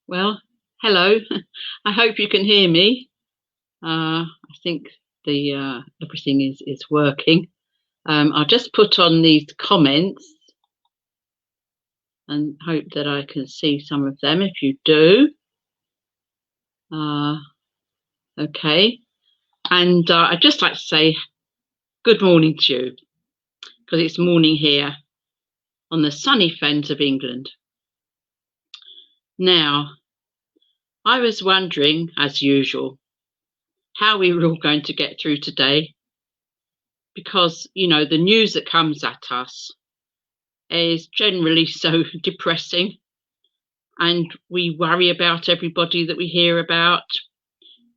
Well, hello. I hope you can hear me. I think the everything is working. I'll just put on these comments and hope that I can see some of them. If you do, uh, okay. And I'd just like to say good morning to you because it's morning here on the sunny fens of England. Now, I was wondering, as usual, how we were all going to get through today because, the news that comes at us is generally so depressing, and we worry about everybody that we hear about.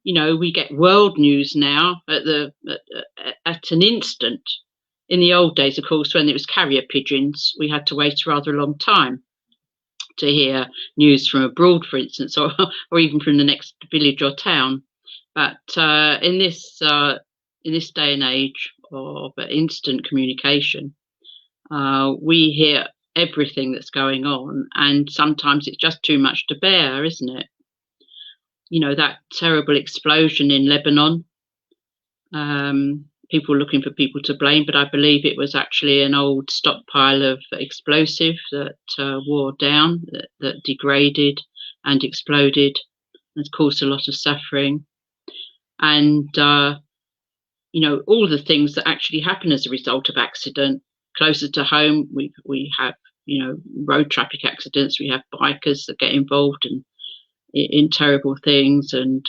We get world news now at an instant. In the old days, of course, when it was carrier pigeons, we had to wait a rather long time to hear news from abroad, for instance, or or even from the next village or town. But in this day and age of instant communication, we hear everything that's going on, and sometimes it's just too much to bear, isn't it? That terrible explosion in Lebanon, people looking for people to blame, but I believe it was actually an old stockpile of explosive that wore down, that degraded and exploded and caused a lot of suffering. And all the things that actually happen as a result of accident. Closer to home, we have road traffic accidents. We have bikers that get involved in terrible things, and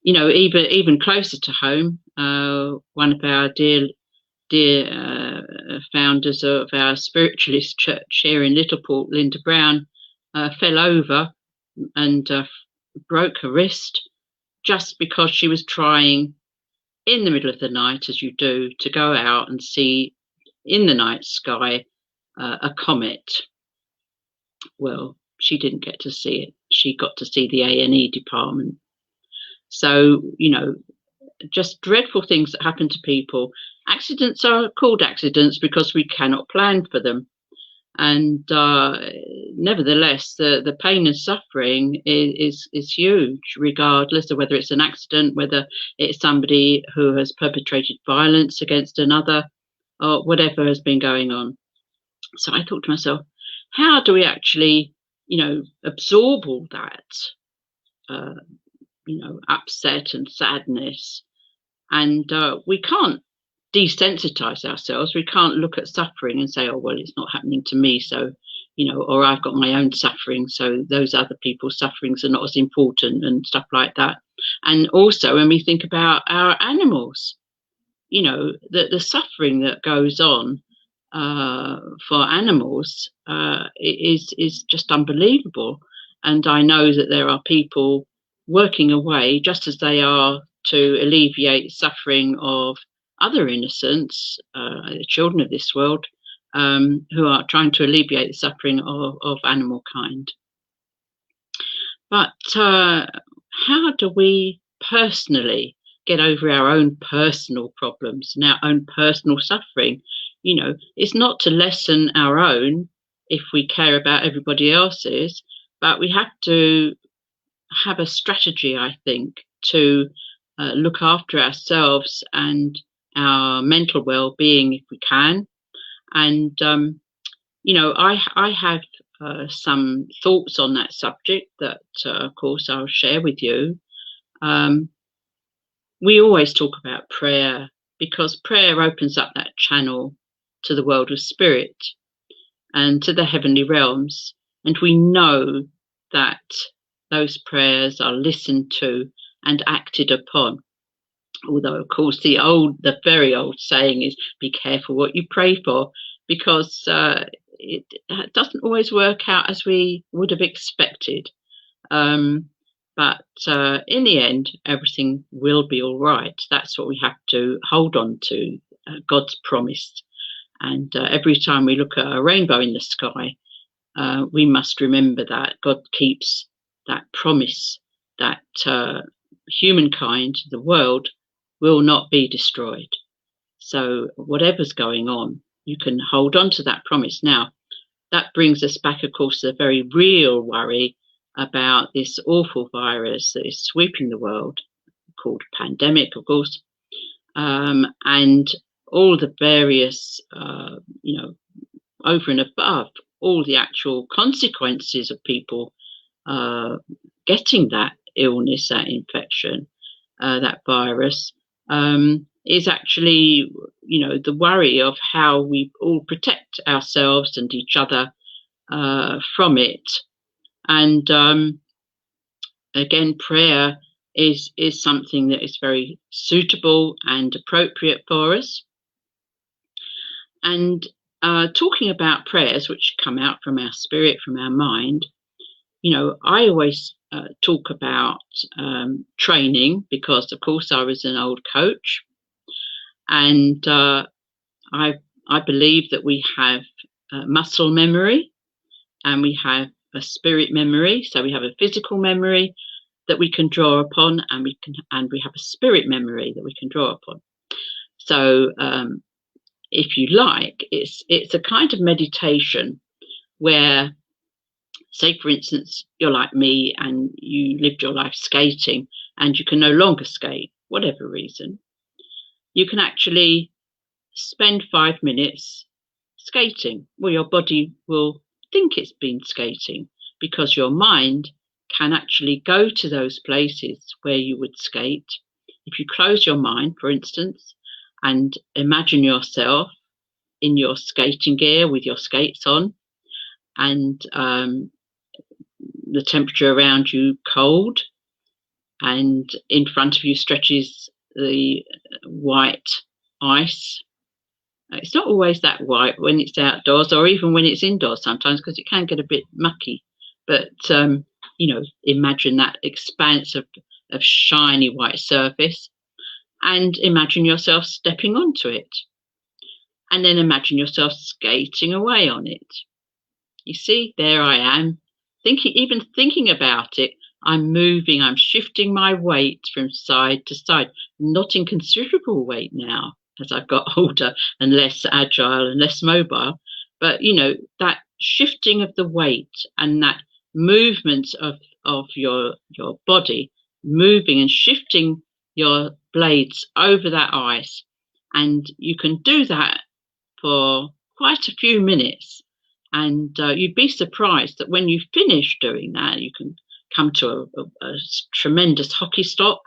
even closer to home, one of our dear founders of our spiritualist church here in Littleport, Linda Brown, fell over and broke her wrist just because she was trying in the middle of the night, as you do, to go out and see in the night sky a comet. Well, she didn't get to see it. She got to see the A&E department. So, just dreadful things that happen to people. Accidents are called accidents because we cannot plan for them. And nevertheless, the pain and suffering is huge, regardless of whether it's an accident, whether it's somebody who has perpetrated violence against another, or whatever has been going on. So I thought to myself, how do we actually, absorb all that, upset and sadness? And we can't desensitize ourselves. We can't look at suffering and say, oh, well, it's not happening to me, so or I've got my own suffering, so those other people's sufferings are not as important, and stuff like that. And also when we think about our animals, the suffering that goes on for animals is just unbelievable. And I know that there are people working away, just as they are to alleviate the suffering of other innocents, the children of this world, who are trying to alleviate the suffering of animal kind. But how do we personally get over our own personal problems and our own personal suffering? It's not to lessen our own if we care about everybody else's, but we have to have a strategy, I think, to look after ourselves and our mental well-being if we can. And I have some thoughts on that subject that, of course, I'll share with you. We always talk about prayer because prayer opens up that channel to the world of spirit and to the heavenly realms, and we know that those prayers are listened to and acted upon. Although, of course, the very old saying is, be careful what you pray for, because it doesn't always work out as we would have expected. But in the end, everything will be all right. That's what we have to hold on to, God's promise. And every time we look at a rainbow in the sky, we must remember that God keeps that promise, that humankind, the world, will not be destroyed. So whatever's going on, you can hold on to that promise. Now, that brings us back, of course, to the very real worry about this awful virus that is sweeping the world, called pandemic, of course, and all the various, over and above all the actual consequences of people getting that illness, that infection, that virus, is actually, the worry of how we all protect ourselves and each other from it. And again, prayer is something that is very suitable and appropriate for us. And talking about prayers which come out from our spirit, from our mind, I always talk about training, because, of course, I was an old coach, and I believe that we have muscle memory, and we have a spirit memory. So we have a physical memory that we can draw upon, and we have a spirit memory that we can draw upon. So if you like, it's a kind of meditation where, say, for instance, you're like me and you lived your life skating and you can no longer skate, whatever reason, you can actually spend 5 minutes skating. Well, your body will think it's been skating, because your mind can actually go to those places where you would skate. If you close your mind, for instance, and imagine yourself in your skating gear with your skates on, and the temperature around you cold, and in front of you stretches the white ice. It's not always that white when it's outdoors, or even when it's indoors sometimes, because it can get a bit mucky. But, imagine that expanse of shiny white surface, and imagine yourself stepping onto it. And then imagine yourself skating away on it. You see, there I am, even thinking about it. I'm moving, I'm shifting my weight from side to side, not in considerable weight now, as I've got older and less agile and less mobile. But, that shifting of the weight and that movement of your body, moving and shifting your blades over that ice. And you can do that for quite a few minutes. And you'd be surprised that when you finish doing that, you can come to a tremendous hockey stop,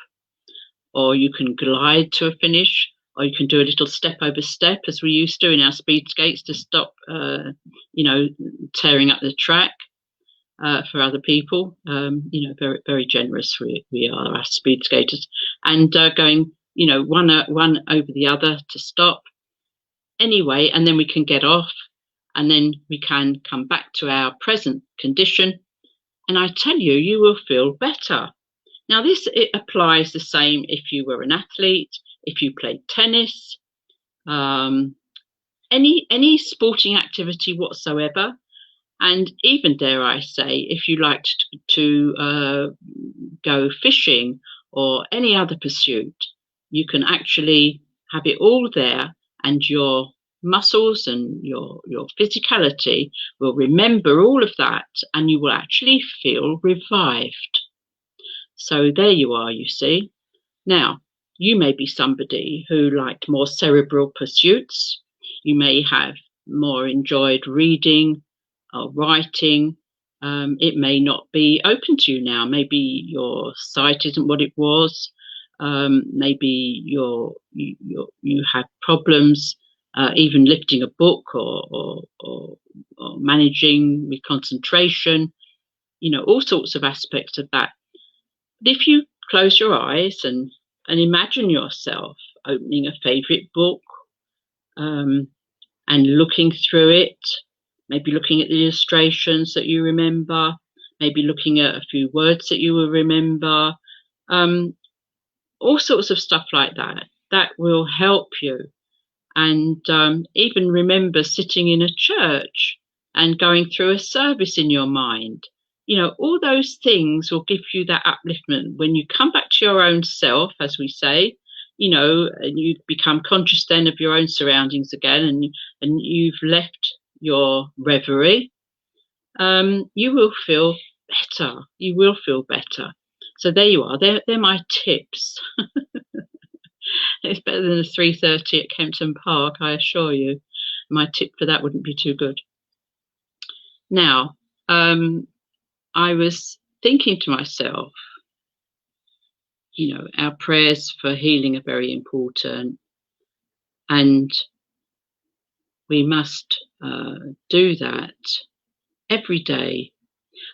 or you can glide to a finish, or you can do a little step over step, as we used to in our speed skates, to stop, tearing up the track for other people. Very, very generous we are, our speed skaters, and going, one over the other to stop. Anyway, and then we can get off, and then we can come back to our present condition. And I tell you, you will feel better. Now, it applies the same if you were an athlete, if you played tennis, any sporting activity whatsoever. And even, dare I say, if you liked to go fishing or any other pursuit, you can actually have it all there, and your muscles and your physicality will remember all of that, and you will actually feel revived. So there you are, you see. Now, you may be somebody who liked more cerebral pursuits. You may have more enjoyed reading or writing. It may not be open to you now. Maybe your sight isn't what it was. Maybe you have problems even lifting a book or managing with concentration, all sorts of aspects of that. But if you close your eyes and imagine yourself opening a favourite book and looking through it, maybe looking at the illustrations that you remember, maybe looking at a few words that you will remember, all sorts of stuff like that, that will help you. And even remember sitting in a church and going through a service in your mind. All those things will give you that upliftment. When you come back to your own self, as we say, and you become conscious then of your own surroundings again, and you've left your reverie, you will feel better. You will feel better. So there you are. They're my tips. It's better than the 3:30 at Kempton Park, I assure you. My tip for that wouldn't be too good. Now, I was thinking to myself, you know, our prayers for healing are very important, and we must do that every day.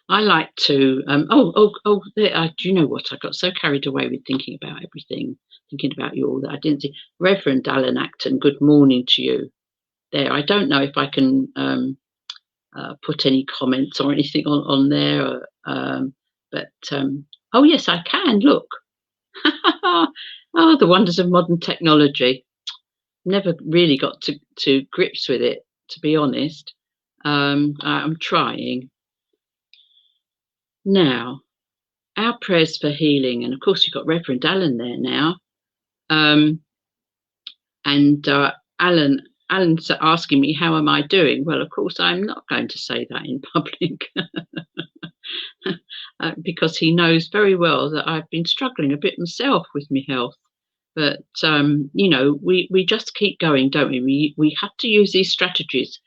I like to, do you know what? I got so carried away with thinking about everything, thinking about you all, that I didn't see Reverend Alan Acton. Good morning to you. There, I don't know if I can put any comments or anything on there, but oh yes, I can. Look, oh, the wonders of modern technology. Never really got to grips with it, to be honest. I'm trying. Now, our prayers for healing, and of course you've got Reverend Alan there now. Alan's asking me, how am I doing? Well, of course, I'm not going to say that in public because he knows very well that I've been struggling a bit myself with my health. But, you know, we just keep going, don't we? We have to use these strategies.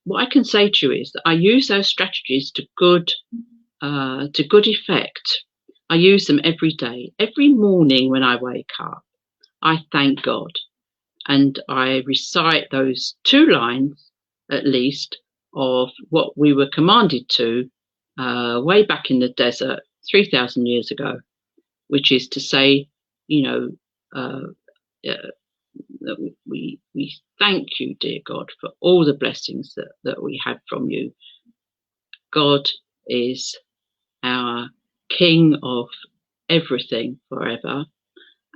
What I can say to you is that I use those strategies to good effect. I use them every day. Every morning when I wake up, I thank God. And I recite those 2 lines, at least, of what we were commanded to way back in the desert 3,000 years ago, which is to say, you know, that we thank you, dear God, for all the blessings that we have from you. God is our King of everything forever.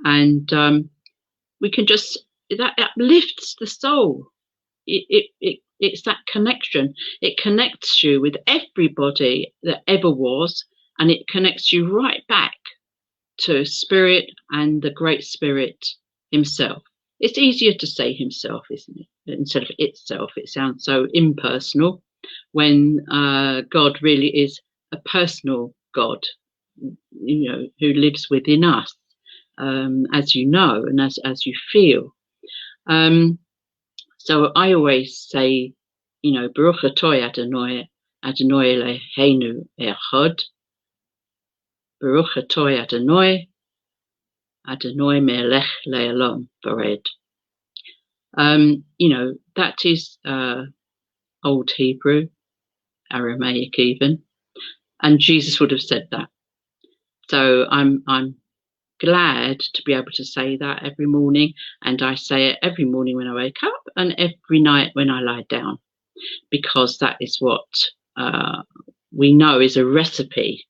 And we can just, that uplifts the soul. It's that connection. It connects you with everybody that ever was, and it connects you right back to Spirit and the Great Spirit himself. It's easier to say himself, isn't it? Instead of itself. It sounds so impersonal when God really is a personal God, you know, who lives within us, as you know, and as you feel. So I always say, you know, Baruch atoi Adonai, Adonai Eloheinu echad. Baruch atoi Adonai, Adonai melech le'olam vared. You know, that is Old Hebrew, Aramaic even, and Jesus would have said that. So I'm glad to be able to say that every morning, and I say it every morning when I wake up and every night when I lie down, because that is what we know is a recipe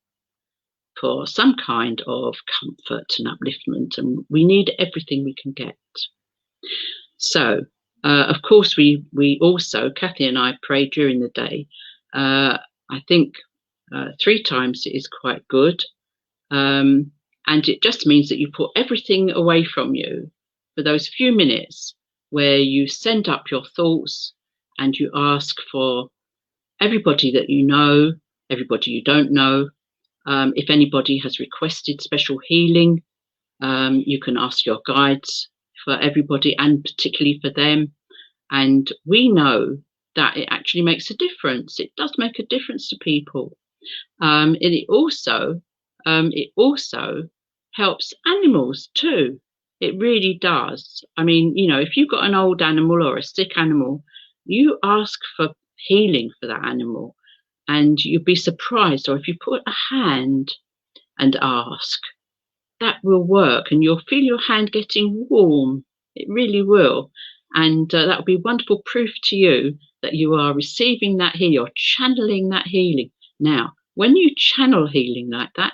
for some kind of comfort and upliftment, and we need everything we can get. So of course we also, Kathy and I, pray during the day. I think 3 times is quite good. And it just means that you put everything away from you for those few minutes where you send up your thoughts and you ask for everybody that you know, everybody you don't know. If anybody has requested special healing, you can ask your guides for everybody and particularly for them. And we know that it actually makes a difference. It does make a difference to people. And it also helps animals too. It really does. I mean, you know, if you've got an old animal or a sick animal, you ask for healing for that animal and you'll be surprised. Or if you put a hand and ask, that will work and you'll feel your hand getting warm. It really will. And that will be wonderful proof to you that you are receiving that healing, you're channeling that healing. Now, when you channel healing like that,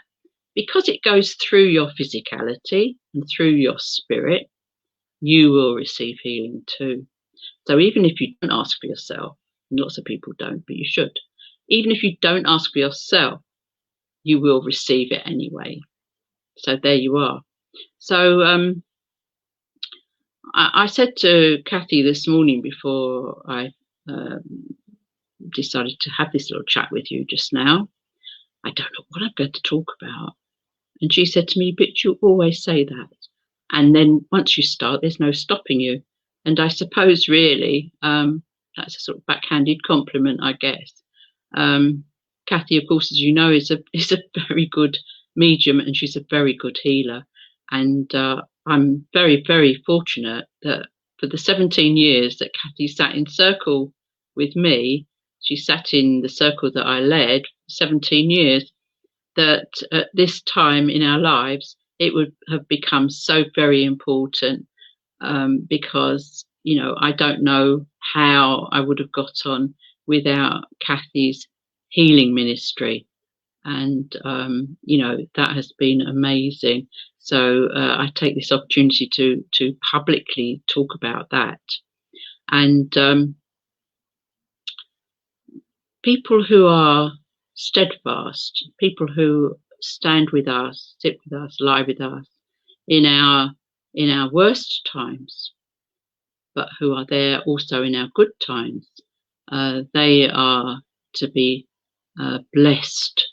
because it goes through your physicality and through your spirit, you will receive healing too. So even if you don't ask for yourself, and lots of people don't, but you should, even if you don't ask for yourself, you will receive it anyway. So there you are. So I said to Kathy this morning before I decided to have this little chat with you just now, I don't know what I'm going to talk about. And she said to me, but you always say that. And then once you start, there's no stopping you. And I suppose really, that's a sort of backhanded compliment, I guess. Kathy, of course, as you know, is a very good medium, and she's a very good healer. And I'm very, very fortunate that for the 17 years that Kathy sat in circle with me, she sat in the circle that I led 17 years, that at this time in our lives, it would have become so very important, because, you know, I don't know how I would have got on without Kathy's healing ministry. And, you know, that has been amazing. So I take this opportunity to publicly talk about that. And people who are steadfast, people who stand with us, sit with us, lie with us in our worst times, but who are there also in our good times, they are to be blessed,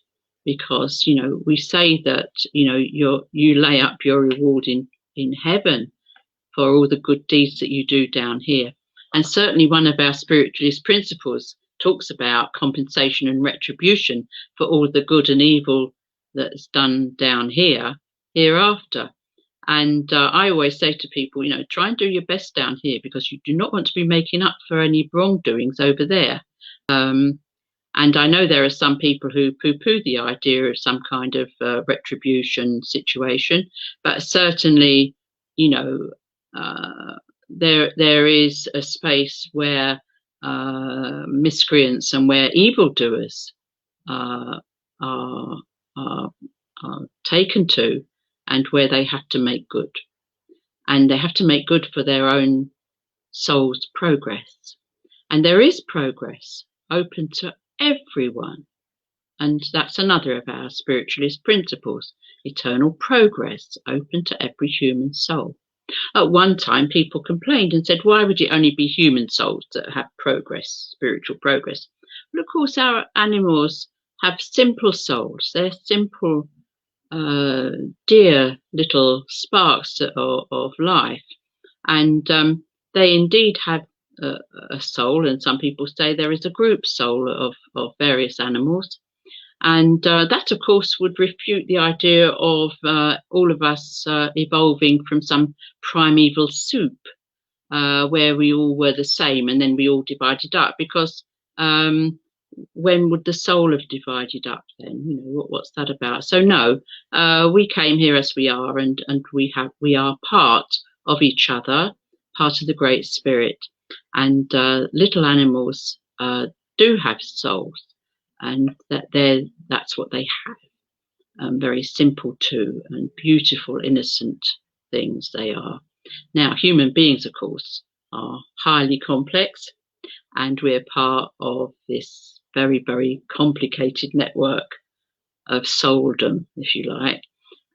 because, you know, we say that, you know, you lay up your reward in heaven for all the good deeds that you do down here. And certainly one of our spiritualist principles talks about compensation and retribution for all the good and evil that's done down here, hereafter. And I always say to people, you know, try and do your best down here, because you do not want to be making up for any wrongdoings over there. And I know there are some people who poo-poo the idea of some kind of retribution situation, but certainly, you know, there is a space where miscreants and where evildoers are taken to, and where they have to make good. And they have to make good for their own soul's progress. And there is progress open to everyone. And that's another of our spiritualist principles: eternal progress open to every human soul. At one time, people complained and said, why would it only be human souls that have progress, spiritual progress? But of course, our animals have simple souls. They're simple, dear little sparks of life. And they indeed have a soul. And some people say there is a group soul of various animals. And that, of course, would refute the idea of all of us evolving from some primeval soup where we all were the same and then we all divided up. Because when would the soul have divided up then? You know, what's that about? So no, we came here as we are, and we are part of each other, part of the Great Spirit. And little animals do have souls. And that's what they have. Very simple too, and beautiful, innocent things they are. Now, human beings, of course, are highly complex, and we're part of this very, very complicated network of souldom, if you like.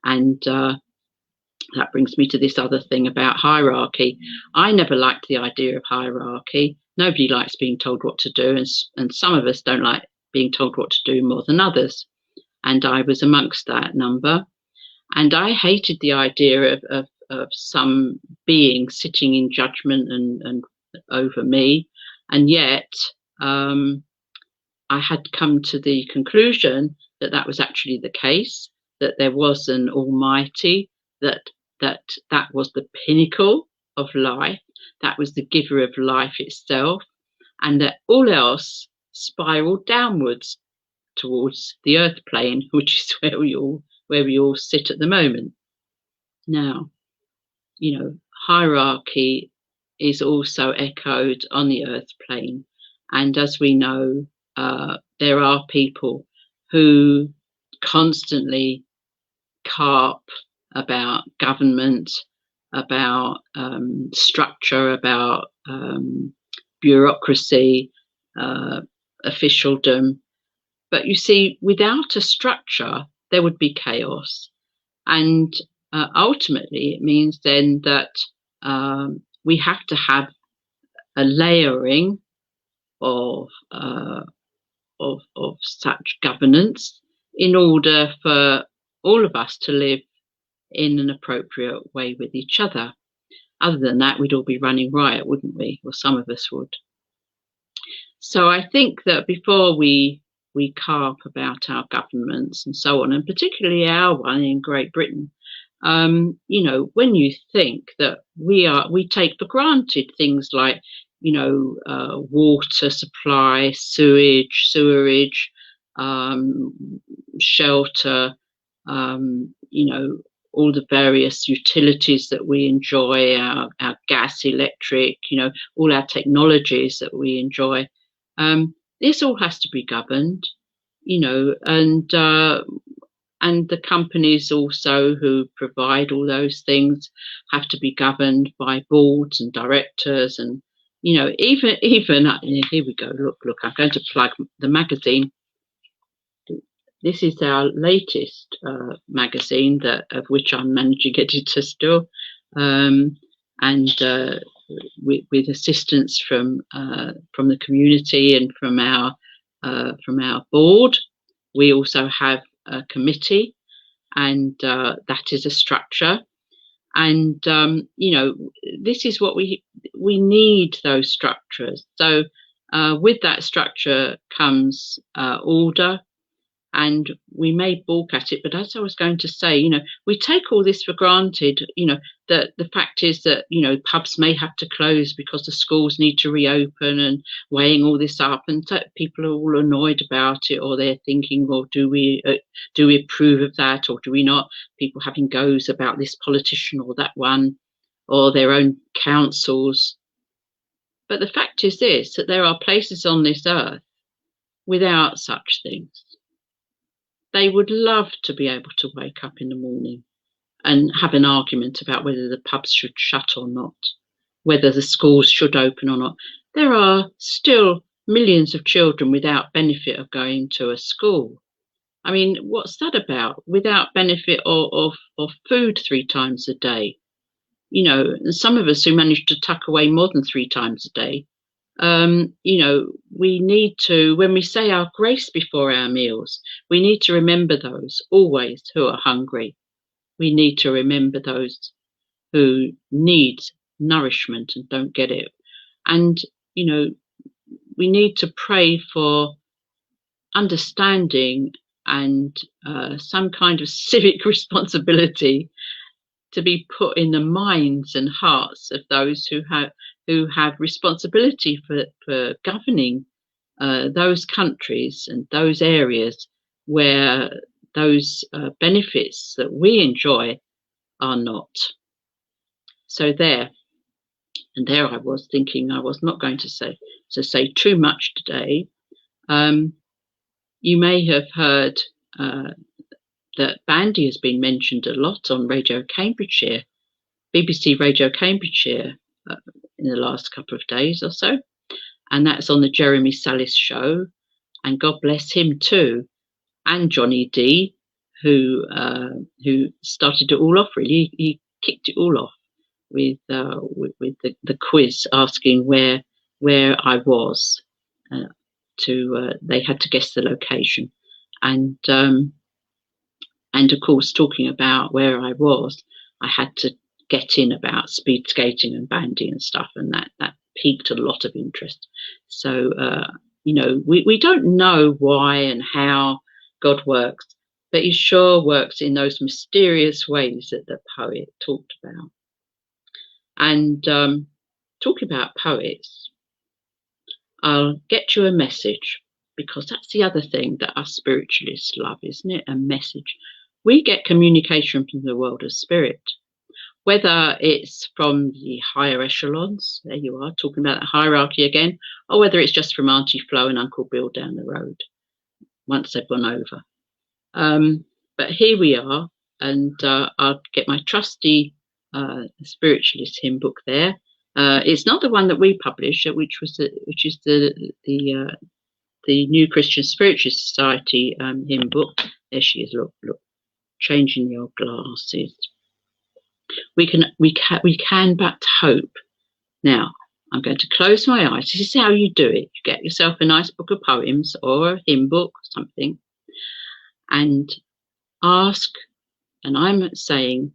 And that brings me to this other thing about hierarchy. I never liked the idea of hierarchy. Nobody likes being told what to do, and some of us don't like being told what to do more than others. And I was amongst that number. And I hated the idea of some being sitting in judgment and over me. And yet I had come to the conclusion that that was actually the case, that there was an Almighty, that was the pinnacle of life, that was the giver of life itself, and that all else spiraled downwards towards the earth plane, which is where we all sit at the moment. Now, you know, hierarchy is also echoed on the earth plane, and as we know, there are people who constantly carp about government, about structure, about bureaucracy, officialdom. But you see, without a structure, there would be chaos. And ultimately, it means then that we have to have a layering of such governance in order for all of us to live in an appropriate way with each other. Other than that, we'd all be running riot, wouldn't we? Or some of us would. So I think that before we carp about our governments and so on, and particularly our one in Great Britain, you know, when you think that we take for granted things like, you know, water supply, sewerage, shelter, you know, all the various utilities that we enjoy, our gas, electric, you know, all our technologies that we enjoy. This all has to be governed, you know, and the companies also who provide all those things have to be governed by boards and directors, and you know, even here we go. Look, I'm going to plug the magazine. This is our latest magazine, of which I'm managing editor still, and with assistance from the community and from our board. We also have a committee, and that is a structure. And you know, this is what we need, those structures. So with that structure comes order. And we may balk at it, but as I was going to say, you know, we take all this for granted. You know, that the fact is that, you know, pubs may have to close because the schools need to reopen, and weighing all this up, and people are all annoyed about it, or they're thinking, well, do we approve of that, or do we not? People having goes about this politician or that one, or their own councils. But the fact is this, that there are places on this earth without such things. They would love to be able to wake up in the morning and have an argument about whether the pubs should shut or not, whether the schools should open or not. There are still millions of children without benefit of going to a school. I mean, what's that about? Without benefit of food 3 times a day. You know, and some of us who manage to tuck away more than 3 times a day, you know, we need to, when we say our grace before our meals, we need to remember those always who are hungry. We need to remember those who need nourishment and don't get it. And, you know, we need to pray for understanding and some kind of civic responsibility to be put in the minds and hearts of those who have responsibility for governing those countries and those areas where those benefits that we enjoy are not. So there I was thinking I was not going to say too much today. You may have heard that Bandy has been mentioned a lot on Radio Cambridgeshire, BBC Radio Cambridgeshire, in the last couple of days or so, and that's on the Jeremy Salis show. And God bless him too, and Johnny D, who started it all off. Really, he kicked it all off with the quiz asking where I was. They had to guess the location, and of course, talking about where I was, I had to get in about speed skating and bandy and stuff, and that piqued a lot of interest. So, you know, we don't know why and how God works, but he sure works in those mysterious ways that the poet talked about. And talking about poets, I'll get you a message, because that's the other thing that us spiritualists love, isn't it? A message. We get communication from the world of spirit, whether it's from the higher echelons, there you are, talking about the hierarchy again, or whether it's just from Auntie Flo and Uncle Bill down the road, once they've gone over. But here we are, and I'll get my trusty spiritualist hymn book there. It's not the one that we publish, which is the New Christian Spiritualist Society hymn book. There she is. Look, changing your glasses. We can but hope. Now I'm going to close my eyes. This is how you do it. You get yourself a nice book of poems or a hymn book or something, and ask, and I'm saying,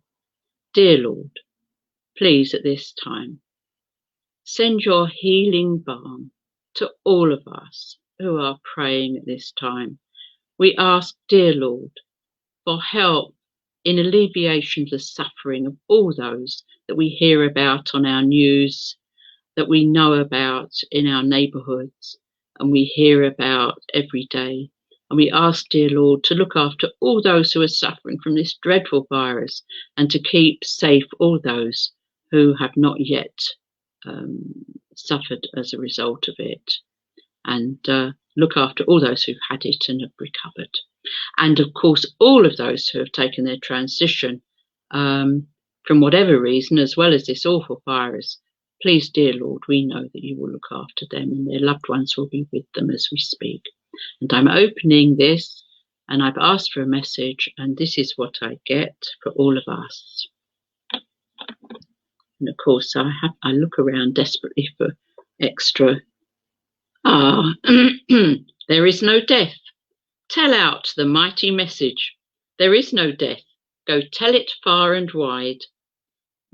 dear Lord, please at this time, send your healing balm to all of us who are praying at this time. We ask, dear Lord, for help in alleviation of the suffering of all those that we hear about on our news, that we know about in our neighbourhoods, and we hear about every day. And we ask, dear Lord, to look after all those who are suffering from this dreadful virus and to keep safe all those who have not yet suffered as a result of it, and look after all those who've had it and have recovered. And of course, all of those who have taken their transition from whatever reason, as well as this awful virus, please, dear Lord, we know that you will look after them and their loved ones will be with them as we speak. And I'm opening this, and I've asked for a message, and this is what I get for all of us. And of course, I look around desperately for extra. There is no death. Tell out the mighty message. There is no death. Go tell it far and wide.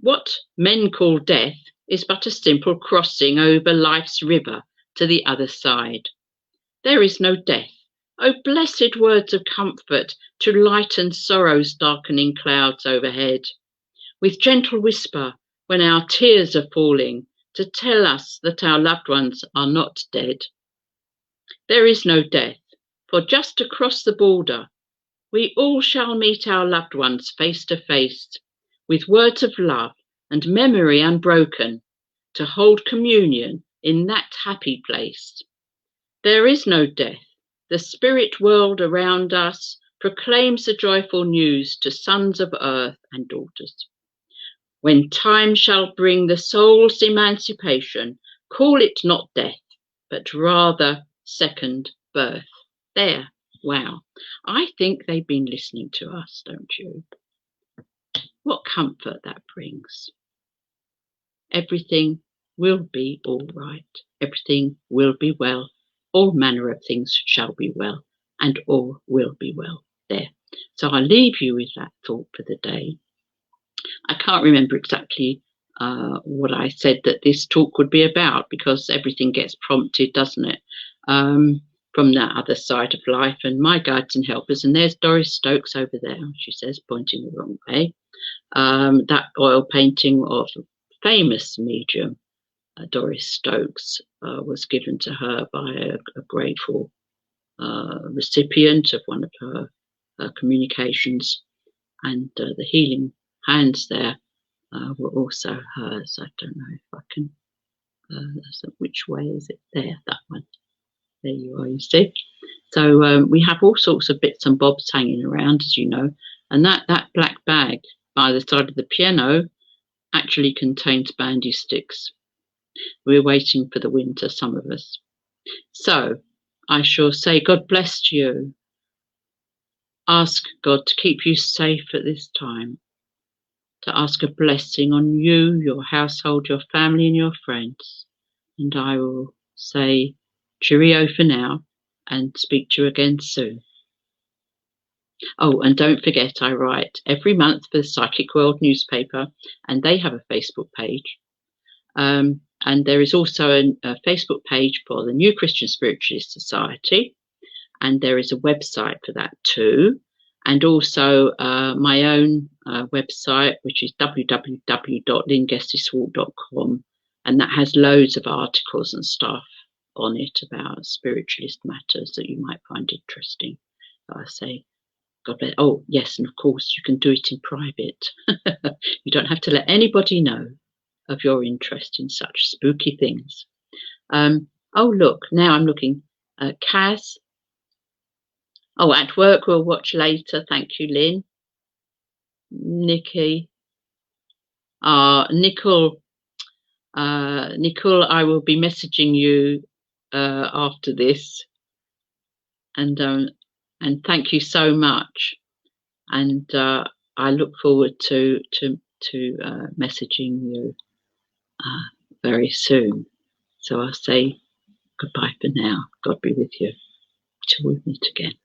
What men call death is but a simple crossing over life's river to the other side. There is no death. Oh, blessed words of comfort to lighten sorrow's darkening clouds overhead. With gentle whisper when our tears are falling, to tell us that our loved ones are not dead. There is no death, for just across the border, we all shall meet our loved ones face to face, with words of love and memory unbroken, to hold communion in that happy place. There is no death. The spirit world around us proclaims the joyful news to sons of earth and daughters. When time shall bring the soul's emancipation, call it not death, but rather second birth. There, wow. I think they've been listening to us, don't you? What comfort that brings. Everything will be all right. Everything will be well. All manner of things shall be well, and all will be well. There. So I'll leave you with that thought for the day. I can't remember exactly what I said that this talk would be about, because everything gets prompted, doesn't it? From that other side of life, and my guides and helpers. And there's Doris Stokes over there, she says, pointing the wrong way. That oil painting of famous medium Doris Stokes was given to her by a grateful recipient of one of her communications, and the healing hands there were also hers. I don't know if I can, which way is it? There, that one. There you are, you see. So we have all sorts of bits and bobs hanging around, as you know, and that black bag by the side of the piano actually contains bandy sticks. We're waiting for the winter, some of us. So I shall say God bless you. Ask God to keep you safe at this time, to ask a blessing on you, your household, your family and your friends. And I will say cheerio for now and speak to you again soon. Oh, and don't forget, I write every month for the Psychic World newspaper, and they have a Facebook page. And there is also a Facebook page for the New Christian Spiritualist Society, and there is a website for that too. And also my own website, which is www.lyngestiswalk.com, and that has loads of articles and stuff on it about spiritualist matters that you might find interesting. I say, God bless. Oh, yes, and of course you can do it in private. You don't have to let anybody know of your interest in such spooky things. Oh, look, now I'm looking. Kaz. Oh, at work, we'll watch later. Thank you, Lynn. Nikki. Nicole, I will be messaging you after this. And thank you so much. And I look forward to messaging you very soon. So I'll say goodbye for now. God be with you till we meet again.